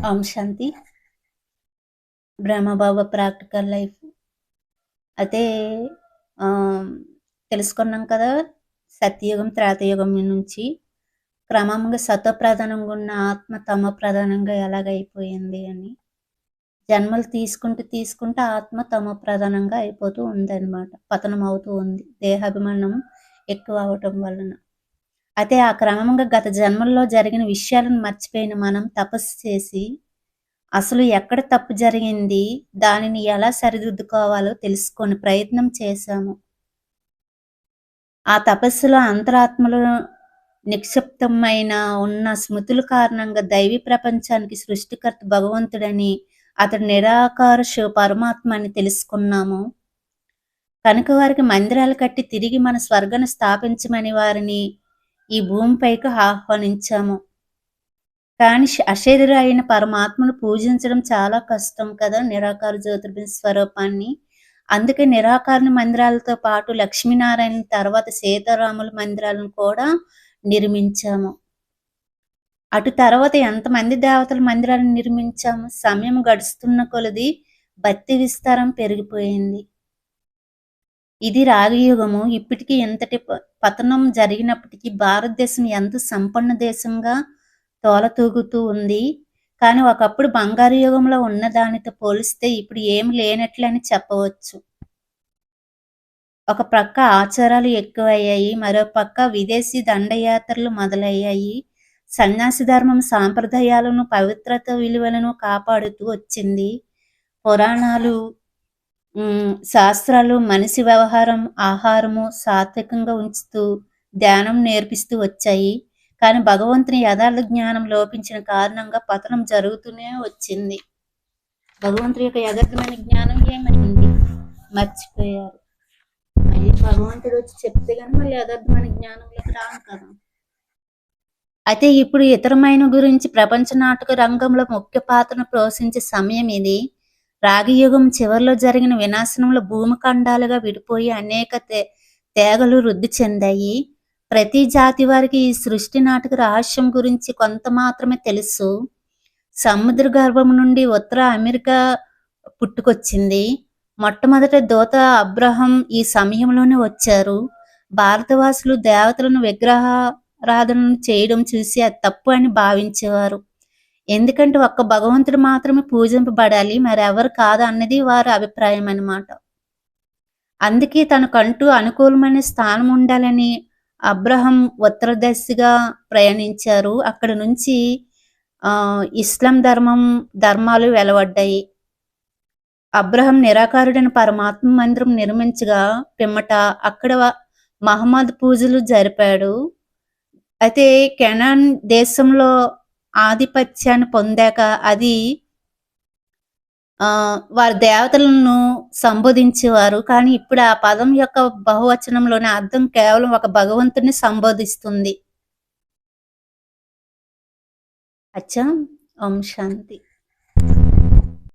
ఓం Shanti. Brahma Baba practical life. అయితే ఆహ్, తెలుసుకున్నాం కదా! సత్యయుగం, త్రేతాయుగం నుంచి క్రమంగా సతో ప్రధానంగా ఉన్న ఆత్మ తమో ప్రధానంగా ఎలాగైపోయింది అని. జన్మలు తీసుకుంటూ ఆత్మ తమో ప్రధానంగా అయిపోతూ ఉందనమాట. పతనం అవుతూ ఉంది. దేహాభిమానం ఎక్కువ అవ్వటం వలన. అయితే ఆ క్రమంగా గత జన్మల్లో జరిగిన విషయాలను మర్చిపోయిన మనం తపస్సు చేసి అసలు ఎక్కడ తప్పు జరిగింది? దానిని ఎలా సరిదిద్దుకోవాలో తెలుసుకొని ప్రయత్నం చేశాము. ఆ తపస్సులో అంతరాత్మలో నిక్షిప్తమైన ఉన్న స్మృతుల కారణంగా దైవీ ప్రపంచానికి సృష్టికర్త భగవంతుడని, అతడు నిరాకార పరమాత్మ అని తెలుసుకున్నాము. కనుక వారికి మందిరాలు కట్టి తిరిగి మన స్వర్గాన్ని స్థాపించమని వారిని ఈ భూమిపైకి ఆహ్వానించాము. కానీ అశరీరి అయిన పరమాత్మను పూజించడం చాలా కష్టం కదా! నిరాకార జ్యోతిర్లింగ స్వరూపాన్ని. అందుకే నిరాకారుని మందిరాలతో పాటు లక్ష్మీనారాయణ తర్వాత సీతారాముల మందిరాలను కూడా నిర్మించాము. అటు తర్వాత ఎంతమంది దేవతల మందిరాలను నిర్మించాము. సమయం గడుస్తున్న కొలది భక్తి విస్తారం పెరిగిపోయింది. ఇది రాగయుగము. ఇప్పటికీ ఇంతటి పతనం జరిగినప్పటికీ భారతదేశం ఎంత సంపన్న దేశంగా తోలతూగుతూ ఉంది. కానీ ఒకప్పుడు బంగారు యుగంలో ఉన్న దానితో పోలిస్తే ఇప్పుడు ఏమి లేనట్లని చెప్పవచ్చు. ఒక ప్రక్క ఆచారాలు ఎక్కువయ్యాయి. మరో పక్క విదేశీ దండయాత్రలు మొదలయ్యాయి. సన్యాసి ధర్మం సాంప్రదాయాలను, పవిత్రత విలువలను కాపాడుతూ వచ్చింది. పురాణాలు, శాస్త్రాలు మనిషి వ్యవహారం, ఆహారము సాత్వికంగా ఉంచుతూ ధ్యానం నేర్పిస్తూ వచ్చాయి. కానీ భగవంతుని యథార్థ జ్ఞానం లోపించిన కారణంగా పతనం జరుగుతూనే వచ్చింది. భగవంతుని యొక్క యథార్థమైన జ్ఞానం ఏమైంది? మర్చిపోయారు. మళ్ళీ భగవంతుడు వచ్చి చెప్తే కానీ మళ్ళీ యథార్థమైన జ్ఞానంలోకి రాను కదా. అయితే ఇప్పుడు ఇతరమైన గురించి ప్రపంచ నాటక రంగంలో ముఖ్య పాత్రను పోషించే సమయం ఇది. రాగయుగం చివరిలో జరిగిన వినాశనంలో భూమి ఖండాలుగా విడిపోయి అనేక తేగలు వృద్ధి చెందాయి. ప్రతి జాతి వారికి ఈ సృష్టి నాటక రహస్యం గురించి కొంత మాత్రమే తెలుసు. సముద్ర గర్భం నుండి ఉత్తర అమెరికా పుట్టుకొచ్చింది. మొట్టమొదట దూత అబ్రహం ఈ సమయంలోనే వచ్చారు. భారతవాసులు దేవతలను విగ్రహారాధన చేయడం చూసి అది తప్పు అని భావించేవారు. ఎందుకంటే ఒక్క భగవంతుడు మాత్రమే పూజింపబడాలి, మరెవరు కాదు అన్నది వారి అభిప్రాయం అన్నమాట. అందుకే తనకంటూ అనుకూలమైన స్థానం ఉండాలని అబ్రహం ఉత్తర దిశగా ప్రయాణించారు. అక్కడి నుంచి ఇస్లాం ధర్మాలు వెలువడ్డాయి. అబ్రహం నిరాకారుడైన పరమాత్మ మందిరం నిర్మించగా పిమ్మట అక్కడ మహమ్మద్ పూజలు జరిపాడు. అయితే కెనాన్ దేశంలో ఆధిపత్యాన్ని పొందాక అది వారి దేవతలను సంబోధించేవారు. కానీ ఇప్పుడు ఆ పదం యొక్క బహువచనంలోని అర్థం కేవలం ఒక భగవంతుని సంబోధిస్తుంది. అచ్చా. ఓం శాంతి.